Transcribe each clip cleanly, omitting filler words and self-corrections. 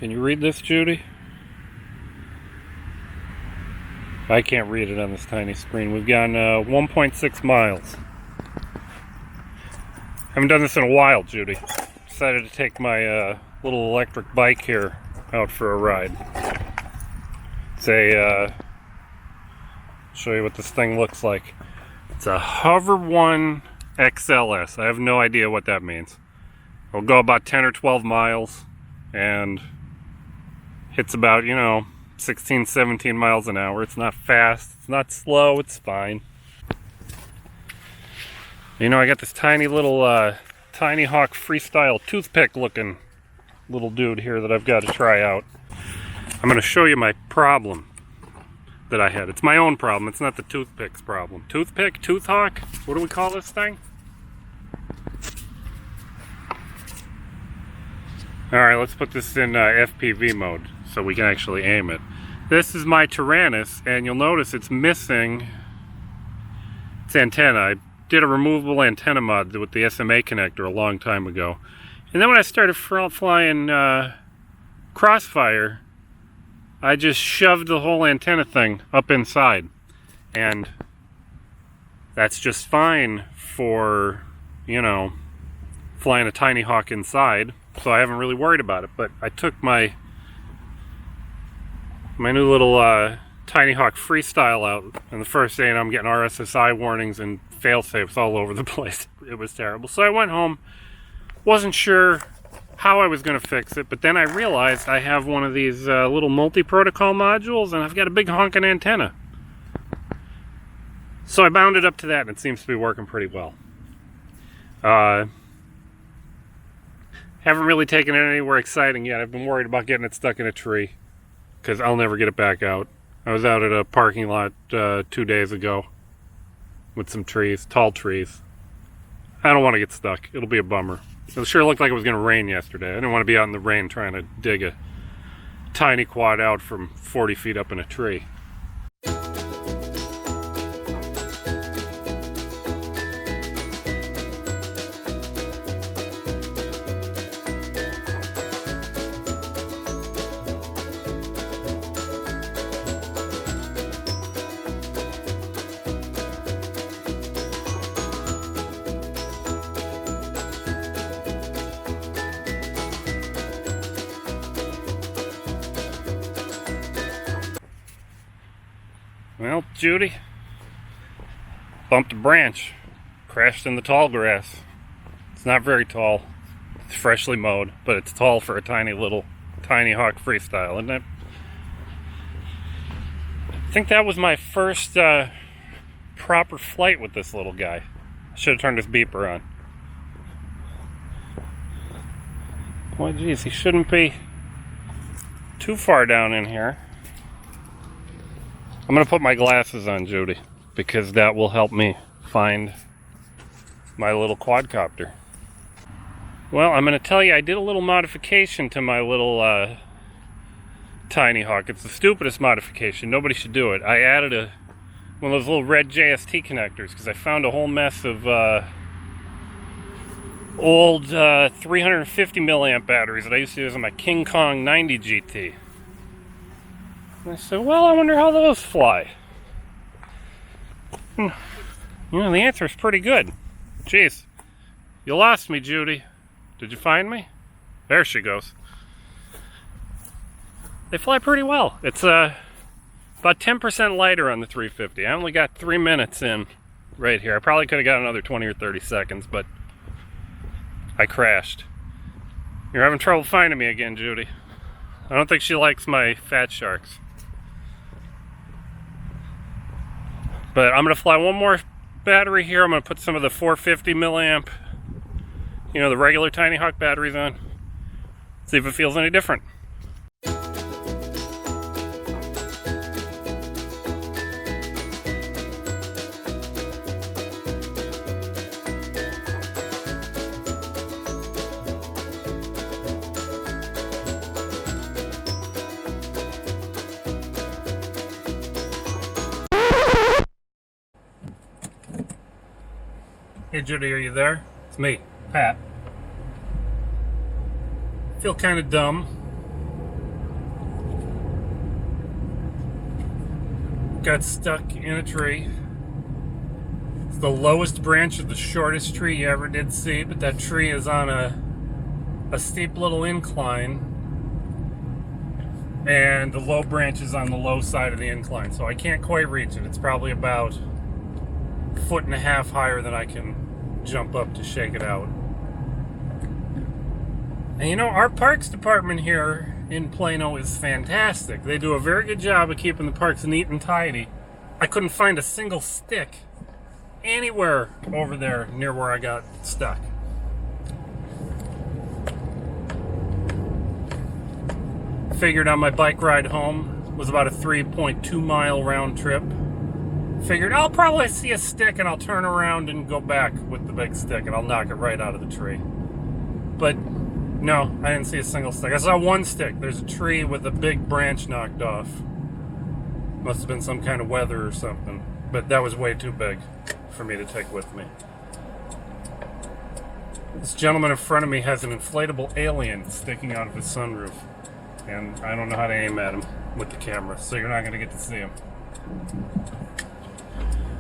Can you read this, Judy? I can't read it on this tiny screen. We've gone 1.6 miles. Haven't done this in a while, Judy. Decided to take my little electric bike here out for a ride. It's a, show you what this thing looks like. It's a Hover One XLS. I have no idea what that means. It'll go about 10 or 12 miles and hits about, 16, 17 miles an hour. It's not fast, it's not slow, it's fine. I got this tiny little TinyHawk Freestyle toothpick looking little dude here that I've got to try out. I'm going to show you my problem that I had. It's my own problem, it's not the toothpick's problem. Toothpick? TinyHawk? What do we call this thing? Alright, let's put this in FPV mode so we can actually aim it. This is my Tyrannus, and you'll notice it's missing its antenna. I did a removable antenna mod with the SMA connector a long time ago. And then when I started flying Crossfire, I just shoved the whole antenna thing up inside. And that's just fine for, flying a TinyHawk inside. So I haven't really worried about it. But I took my new little TinyHawk Freestyle out, and the first day I'm getting RSSI warnings and fail-safes all over the place. It was terrible. So I went home, wasn't sure how I was going to fix it, but then I realized I have one of these little multi-protocol modules, and I've got a big honking antenna. So I bound it up to that, and it seems to be working pretty well. Haven't really taken it anywhere exciting yet. I've been worried about getting it stuck in a tree, because I'll never get it back out. I was out at a parking lot 2 days ago with some trees, tall trees. I don't want to get stuck. It'll be a bummer. It sure looked like it was going to rain yesterday. I didn't want to be out in the rain trying to dig a tiny quad out from 40 feet up in a tree. Well, Judy, bumped a branch, crashed in the tall grass. It's not very tall, it's freshly mowed, but it's tall for a tiny little TinyHawk Freestyle, isn't it? I think that was my first proper flight with this little guy. I should have turned his beeper on. Boy, geez, he shouldn't be too far down in here. I'm going to put my glasses on, Judy, because that will help me find my little quadcopter. Well, I'm going to tell you, I did a little modification to my little TinyHawk. It's the stupidest modification. Nobody should do it. I added one of those little red JST connectors because I found a whole mess of old 350 milliamp batteries that I used to use on my King Kong 90 GT. And I said, well, I wonder how those fly. The answer is pretty good. Jeez, you lost me, Judy. Did you find me? There she goes. They fly pretty well. It's about 10% lighter on the 350. I only got 3 minutes in right here. I probably could have got another 20 or 30 seconds, but I crashed. You're having trouble finding me again, Judy. I don't think she likes my fat sharks. But I'm going to fly one more battery here. I'm going to put some of the 450 milliamp, the regular TinyHawk batteries on. See if it feels any different. Hey Judy, are you there? It's me, Pat. I feel kind of dumb. got stuck in a tree. It's the lowest branch of the shortest tree you ever did see, but that tree is on a steep little incline, and the low branch is on the low side of the incline, so I can't quite reach it. It's probably about 1.5 feet higher than I can jump up to shake it out. And you know, our parks department here in Plano is fantastic. They do a very good job of keeping the parks neat and tidy. I couldn't find a single stick anywhere over there near where I got stuck. Figured on my bike ride home, was about a 3.2 mile round trip. Figured I'll probably see a stick and I'll turn around and go back with the big stick and I'll knock it right out of the tree. But no, I didn't see a single stick. I saw one stick. There's a tree with a big branch knocked off. Must have been some kind of weather or something. But that was way too big for me to take with me. This gentleman in front of me has an inflatable alien sticking out of his sunroof. And I don't know how to aim at him with the camera, so you're not going to get to see him.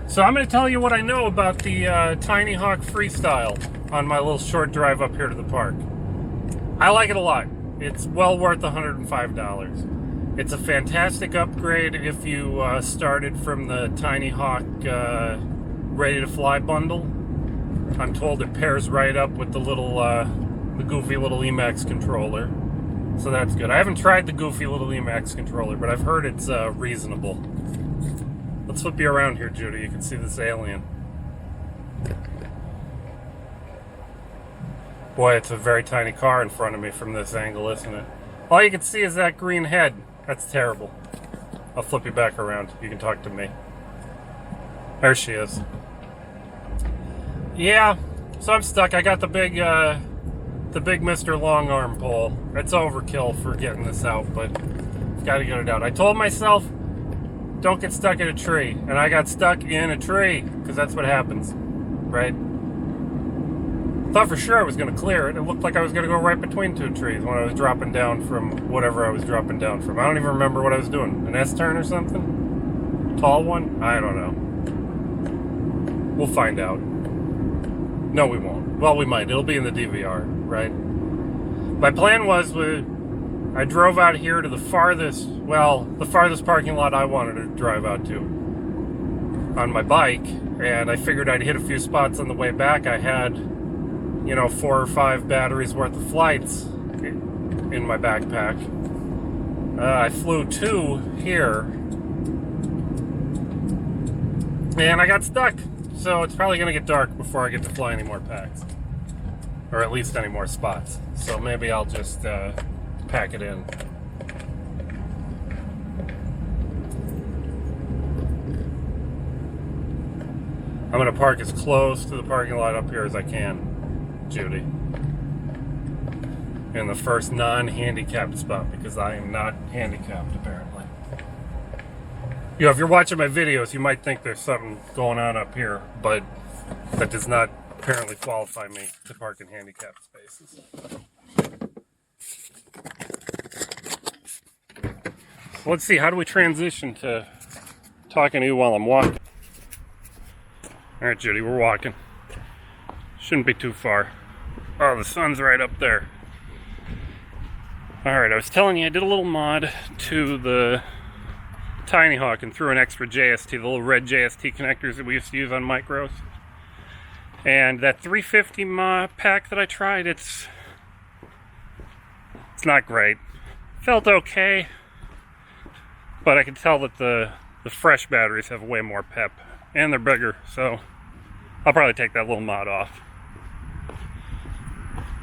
So I'm going to tell you what I know about the TinyHawk Freestyle on my little short drive up here to the park. I like it a lot. It's well worth $105. It's a fantastic upgrade if you started from the TinyHawk Ready to Fly bundle. I'm told it pairs right up with the little, the goofy little Emacs controller. So that's good. I haven't tried the goofy little Emacs controller, but I've heard it's reasonable. Let's flip you around here, Judy. You can see this alien. Boy, it's a very tiny car in front of me from this angle, isn't it? All you can see is that green head. That's terrible. I'll flip you back around. You can talk to me. There she is. Yeah, so I'm stuck. I got the big Mr. Long Arm pole. It's overkill for getting this out, but I've got to get it out. I told myself, don't get stuck in a tree. And I got stuck in a tree, because that's what happens, right? Thought for sure I was going to clear it. It looked like I was going to go right between two trees when I was dropping down from whatever I was dropping down from. I don't even remember what I was doing. An S-turn or something? Tall one? I don't know. We'll find out. No, we won't. Well, we might. It'll be in the DVR, right? My plan was I drove out here to the farthest parking lot I wanted to drive out to on my bike, and I figured I'd hit a few spots on the way back. I had, 4 or 5 batteries worth of flights in my backpack. I flew 2 here, and I got stuck. So it's probably going to get dark before I get to fly any more packs. Or at least any more spots. So maybe I'll just pack it in. I'm going to park as close to the parking lot up here as I can, Judy. In the first non-handicapped spot, because I am not handicapped apparently. If you're watching my videos, you might think there's something going on up here, but that does not apparently qualify me to park in handicapped spaces. So let's see, how do we transition to talking to you while I'm walking? Alright, Judy, we're walking. Shouldn't be too far. Oh, the sun's right up there. Alright, I was telling you I did a little mod to the TinyHawk and threw an extra JST, the little red JST connectors that we used to use on micros. And that 350 pack that I tried, it's not great. Felt okay, but I could tell that the fresh batteries have way more pep, and they're bigger, so I'll probably take that little mod off.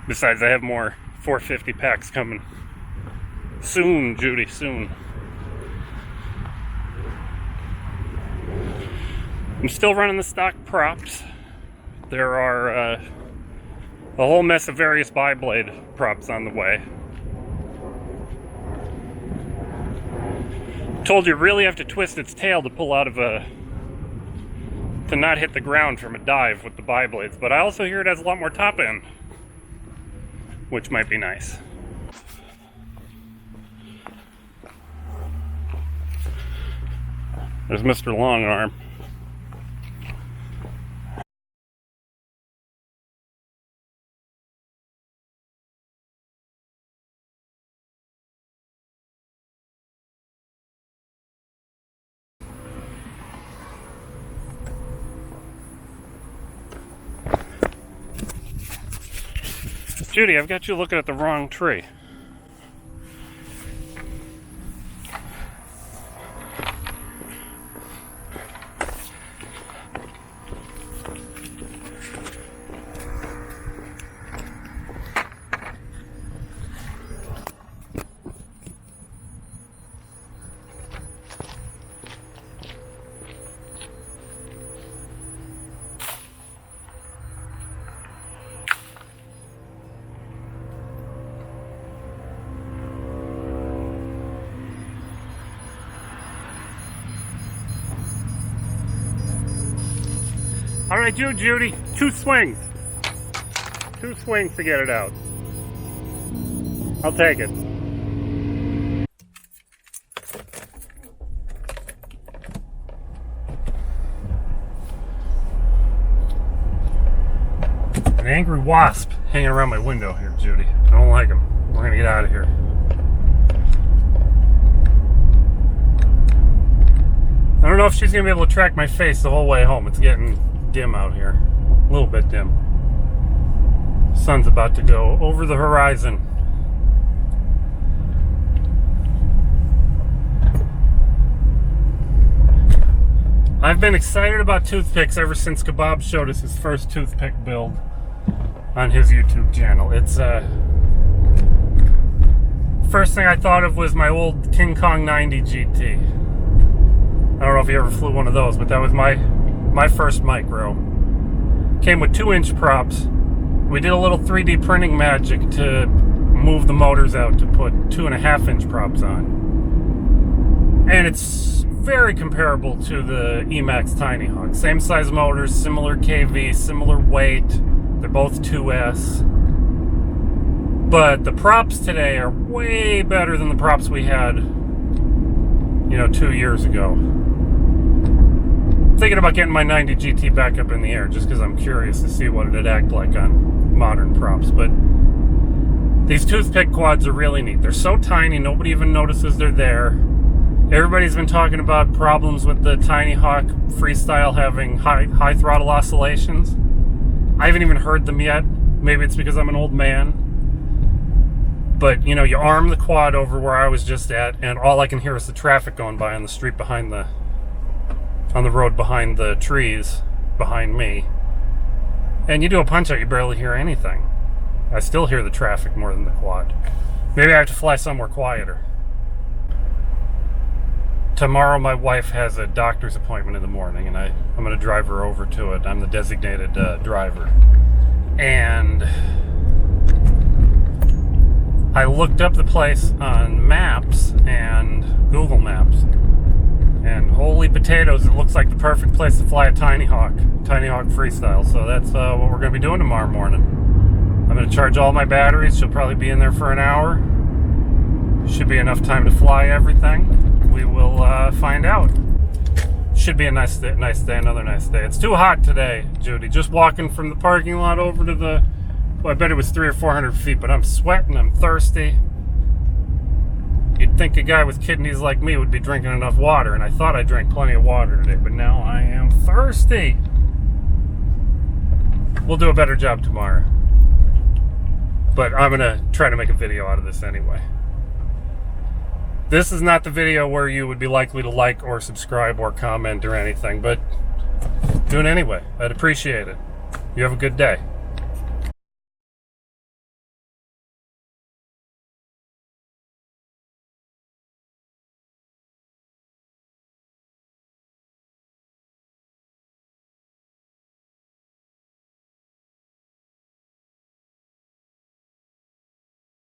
Besides, I have more 450 packs coming. Soon, Judy, soon. I'm still running the stock props. There are a whole mess of various bi-blade props on the way. Told you really have to twist its tail to pull out of to not hit the ground from a dive with the bi-blades, but I also hear it has a lot more top end, which might be nice. There's Mr. Longarm. Judy, I've got you looking at the wrong tree. All right, Judy, 2 swings. 2 swings to get it out. I'll take it. An angry wasp hanging around my window here, Judy. I don't like him. We're gonna get out of here. I don't know if she's gonna be able to track my face the whole way home. It's getting dim out here. A little bit dim. Sun's about to go over the horizon. I've been excited about toothpicks ever since Kebab showed us his first toothpick build on his YouTube channel. It's first thing I thought of was my old King Kong 90 GT. I don't know if you ever flew one of those, but that was my first micro. Came with 2-inch props. We did a little 3D printing magic to move the motors out to put 2.5-inch props on. And it's very comparable to the Emax TinyHawk. Same size motors, similar KV, similar weight. They're both 2S. But the props today are way better than the props we had, 2 years ago. Thinking about getting my 90 GT back up in the air just because I'm curious to see what it'd act like on modern props. But these toothpick quads are really neat. They're so tiny, nobody even notices they're there. Everybody's been talking about problems with the TinyHawk Freestyle having high throttle oscillations. I haven't even heard them yet. Maybe it's because I'm an old man. But, you arm the quad over where I was just at, and all I can hear is the traffic going by on the street on the road behind the trees behind me. And you do a punch out, you barely hear anything. I still hear the traffic more than the quad. Maybe I have to fly somewhere quieter. Tomorrow my wife has a doctor's appointment in the morning, and I'm going to drive her over to it. I'm the designated driver. And I looked up the place on Maps and Google Maps. And holy potatoes, it looks like the perfect place to fly a TinyHawk Freestyle. So that's what we're going to be doing tomorrow morning. I'm going to charge all my batteries. She'll probably be in there for an hour. Should be enough time to fly everything. We will find out. Should be a nice day, another nice day. It's too hot today, Judy. Just walking from the parking lot over to the, I bet it was 300 or 400 feet, but I'm sweating, I'm thirsty. You'd think a guy with kidneys like me would be drinking enough water, and I thought I drank plenty of water today, but now I am thirsty. We'll do a better job tomorrow. But I'm going to try to make a video out of this anyway. This is not the video where you would be likely to like or subscribe or comment or anything, but do it anyway. I'd appreciate it. You have a good day.